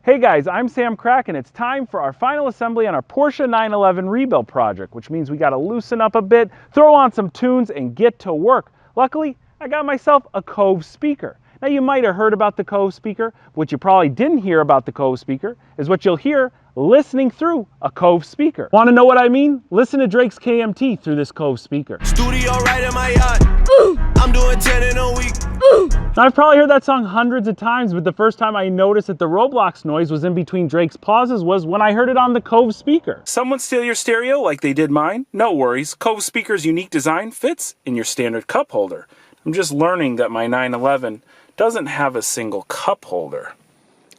Hey guys, I'm Samcrac and it's time for our final assembly on our Porsche 911 rebuild project, which means we gotta loosen up a bit, throw on some tunes, and get to work. Luckily, I got myself a Cove speaker. Now you might have heard about the Cove speaker. What you probably didn't hear about the Cove speaker is what you'll hear listening through a Cove speaker. Want to know what I mean? Listen to Drake's KMT through this Cove speaker. Studio right in my yacht. I'm doing 10 in a week. Now, I've probably heard that song hundreds of times, but the first time I noticed that the Roblox noise was in between Drake's pauses was when I heard it on the Cove speaker. Someone steal your stereo like they did mine? No worries. Cove speaker's unique design fits in your standard cup holder. I'm just learning that my 911 doesn't have a single cup holder.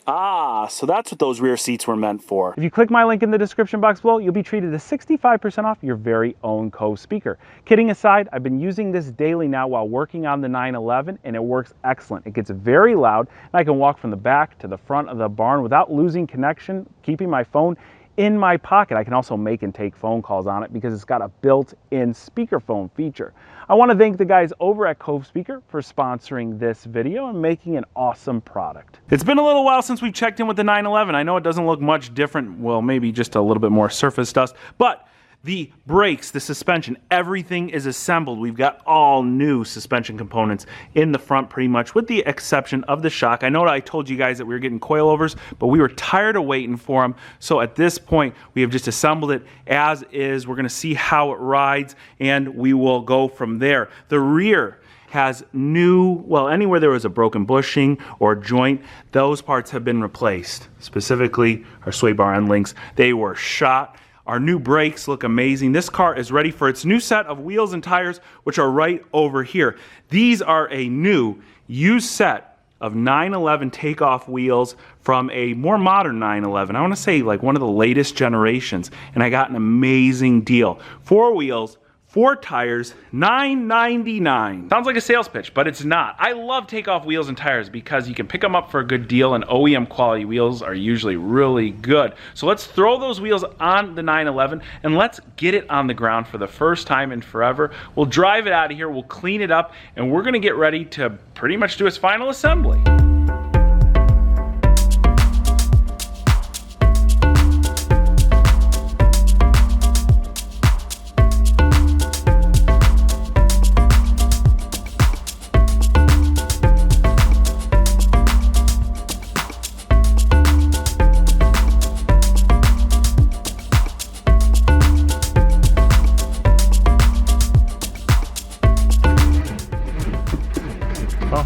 Ah, so that's what those rear seats were meant for. If you click my link in the description box below, you'll be treated to 65% off your very own Cove speaker. Kidding aside, I've been using this daily now while working on the 911, and it works excellent. It gets very loud, and I can walk from the back to the front of the barn without losing connection, keeping my phone in my pocket. I can also make and take phone calls on it because it's got a built-in speakerphone feature. I want to thank the guys over at Cove Speaker for sponsoring this video and making an awesome product. It's been a little while since we've checked in with the 911. I know it doesn't look much different, well, maybe just a little bit more surface dust, but the brakes, the suspension, everything is assembled. We've got all new suspension components in the front pretty much, with the exception of the shock. I know that I told you guys that we were getting coilovers, but we were tired of waiting for them. So at this point, we have just assembled it as is. We're gonna see how it rides, and we will go from there. The rear has new, well, anywhere there was a broken bushing or joint, those parts have been replaced. Specifically, our sway bar end links, they were shot. Our new brakes look amazing. This car is ready for its new set of wheels and tires, which are right over here. These are a new used set of 911 takeoff wheels from a more modern 911. I want to say like one of the latest generations, and I got an amazing deal. 4 wheels, 4 tires, $9.99. Sounds like a sales pitch, but it's not. I love takeoff wheels and tires because you can pick them up for a good deal, and OEM quality wheels are usually really good. So let's throw those wheels on the 911 and let's get it on the ground for the first time in forever. We'll drive it out of here, we'll clean it up, and we're gonna get ready to pretty much do its final assembly.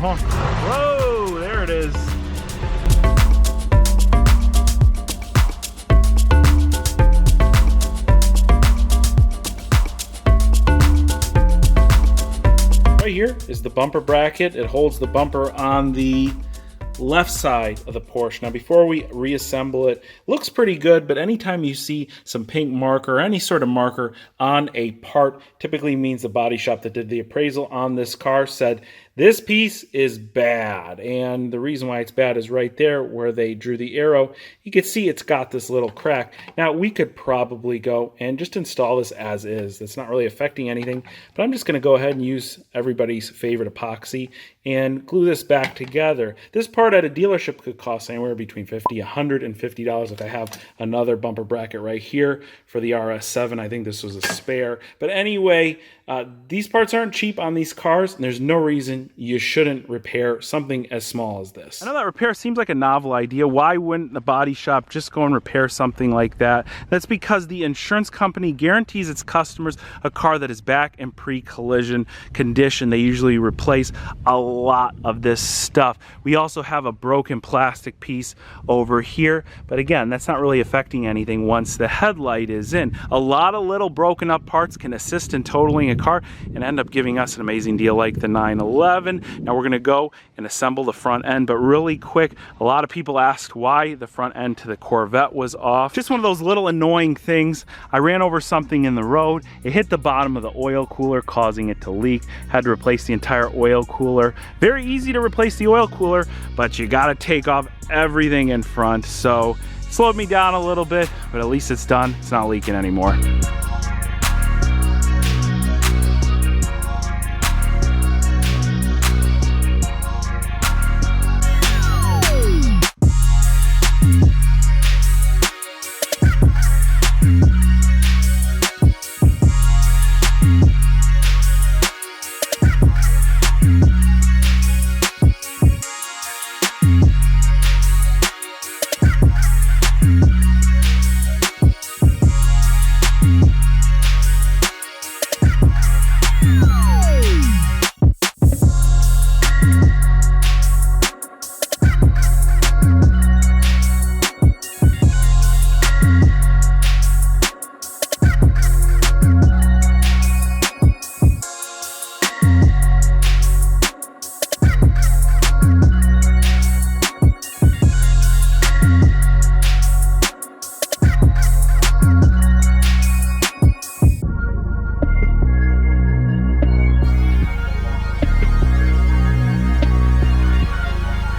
Whoa, there it is. Right here is the bumper bracket. It holds the bumper on the left side of the Porsche. Now before we reassemble it, looks pretty good, but anytime you see some pink marker or any sort of marker on a part, typically means the body shop that did the appraisal on this car said this piece is bad. And the reason why it's bad is right there where they drew the arrow. You can see it's got this little crack. Now we could probably go and just install this as is. It's not really affecting anything, but I'm just going to go ahead and use everybody's favorite epoxy and glue this back together. This part at a dealership could cost anywhere between $50 and $150 if I have another bumper bracket right here for the RS7. I think this was a spare. But anyway, these parts aren't cheap on these cars, and there's no reason you shouldn't repair something as small as this. I know that repair seems like a novel idea. Why wouldn't the body shop just go and repair something like that? That's because the insurance company guarantees its customers a car that is back in pre-collision condition. They usually replace a lot of this stuff. We also have a broken plastic piece over here, but again, that's not really affecting anything once the headlight is in. A lot of little broken up parts can assist in totaling a car and end up giving us an amazing deal like the 911. Now we're going to go and assemble the front end, but really quick, a lot of people asked why the front end to the Corvette was off. Just one of those little annoying things. I ran over something in the road. It hit the bottom of the oil cooler, causing it to leak. Had to replace the entire oil cooler. Very easy to replace the oil cooler, but you got to take off everything in front. So it slowed me down a little bit, but at least it's done. It's not leaking anymore.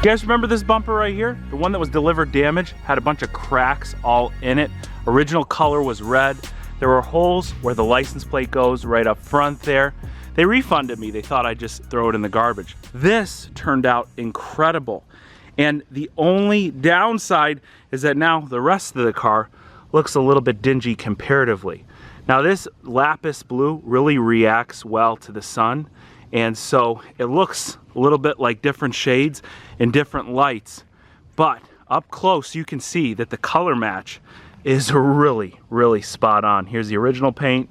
You guys remember this bumper right here? The one that was delivered damaged, had a bunch of cracks all in it. Original color was red. There were holes where the license plate goes right up front there. They refunded me. They thought I'd just throw it in the garbage. This turned out incredible. And the only downside is that now the rest of the car looks a little bit dingy comparatively. Now this lapis blue really reacts well to the sun, and so it looks a little bit like different shades and different lights. But up close you can see that the color match is really, really spot on. Here's the original paint,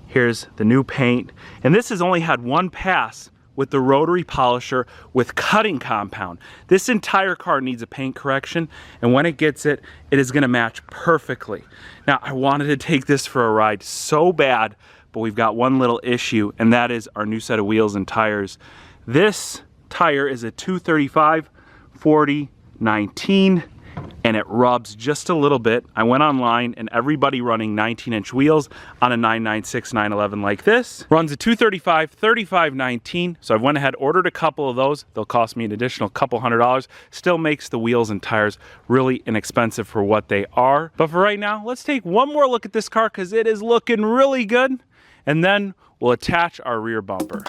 here's the new paint, and this has only had one pass with the rotary polisher with cutting compound. This entire car needs a paint correction, and when it gets it, it is gonna match perfectly. Now, I wanted to take this for a ride so bad, but we've got one little issue, and that is our new set of wheels and tires. This tire is a 235/40/19, and it rubs just a little bit. I went online, and everybody running 19-inch wheels on a 996 911 like this runs a 235/35/19. So I went ahead, ordered a couple of those. They'll cost me an additional couple $100. Still makes the wheels and tires really inexpensive for what they are. But for right now, let's take one more look at this car because it is looking really good. And then we'll attach our rear bumper.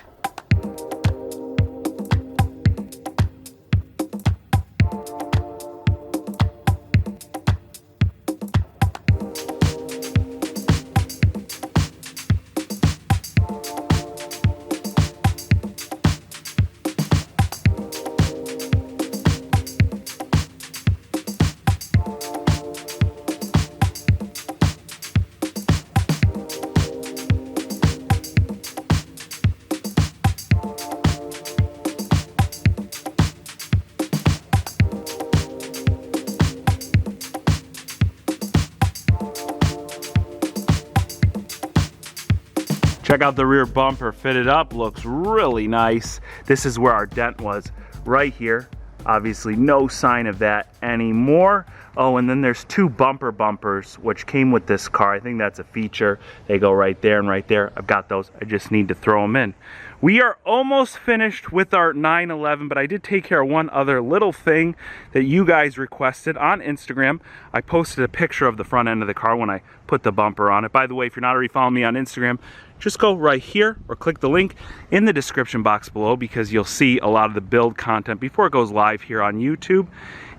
Check out the rear bumper fitted up, looks really nice. This is where our dent was, right here. Obviously no sign of that anymore. Oh, and then there's two bumpers, which came with this car. I think that's a feature. They go right there and right there. I've got those, I just need to throw them in. We are almost finished with our 911, but I did take care of one other little thing that you guys requested on Instagram. I posted a picture of the front end of the car when I put the bumper on it. By the way, if you're not already following me on Instagram, just go right here or click the link in the description box below because you'll see a lot of the build content before it goes live here on YouTube.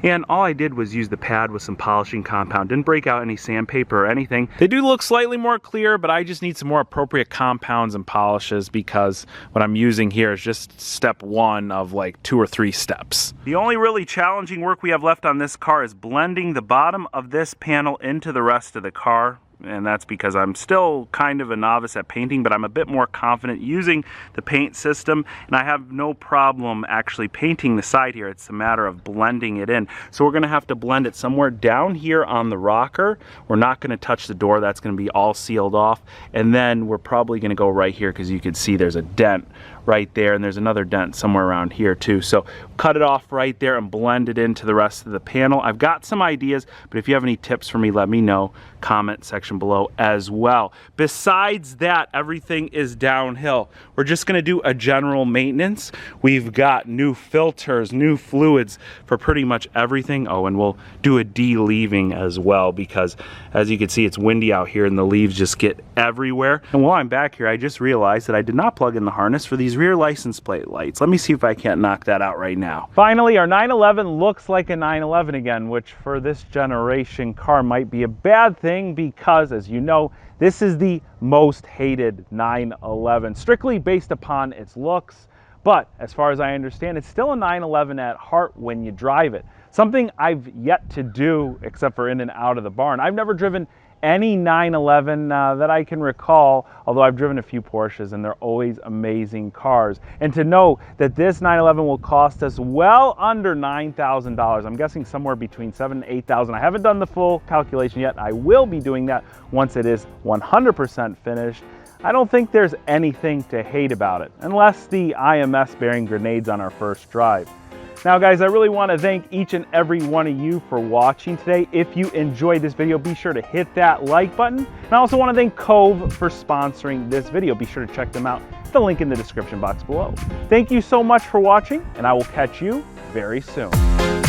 And all I did was use the pad with some polishing compound. Didn't break out any sandpaper or anything. They do look slightly more clear, but I just need some more appropriate compounds and polishes because what I'm using here is just step one of like 2 or 3 steps. The only really challenging work we have left on this car is blending the bottom of this panel into the rest of the car. And that's because I'm still kind of a novice at painting, but I'm a bit more confident using the paint system, and I have no problem actually painting the side here. It's a matter of blending it in. So we're gonna have to blend it somewhere down here on the rocker. We're not gonna touch the door, that's gonna be all sealed off. And then we're probably gonna go right here because you can see there's a dent right there, and there's another dent somewhere around here too. So cut it off right there and blend it into the rest of the panel. I've got some ideas, but if you have any tips for me, let me know. Comment section below as well. Besides that, everything is downhill. We're just gonna do a general maintenance. We've got new filters, new fluids for pretty much everything. Oh, and we'll do a de-leaving as well because as you can see, it's windy out here and the leaves just get everywhere. And while I'm back here, I just realized that I did not plug in the harness for these rear license plate lights. Let me see if I can't knock that out right now. Finally, our 911 looks like a 911 again, which for this generation car might be a bad thing because, as you know, this is the most hated 911, strictly based upon its looks. But as far as I understand, it's still a 911 at heart when you drive it. Something I've yet to do, except for in and out of the barn. I've never driven any 911 that I can recall, although I've driven a few Porsches and they're always amazing cars. And to know that this 911 will cost us well under $9,000, I'm guessing somewhere between $7,000 and $8,000. I haven't done the full calculation yet. I will be doing that once it is 100% finished. I don't think there's anything to hate about it, unless the IMS bearing grenades on our first drive. Now guys, I really want to thank each and every one of you for watching today. If you enjoyed this video, be sure to hit that like button. And I also want to thank Cove for sponsoring this video. Be sure to check them out. The link in the description box below. Thank you so much for watching, and I will catch you very soon.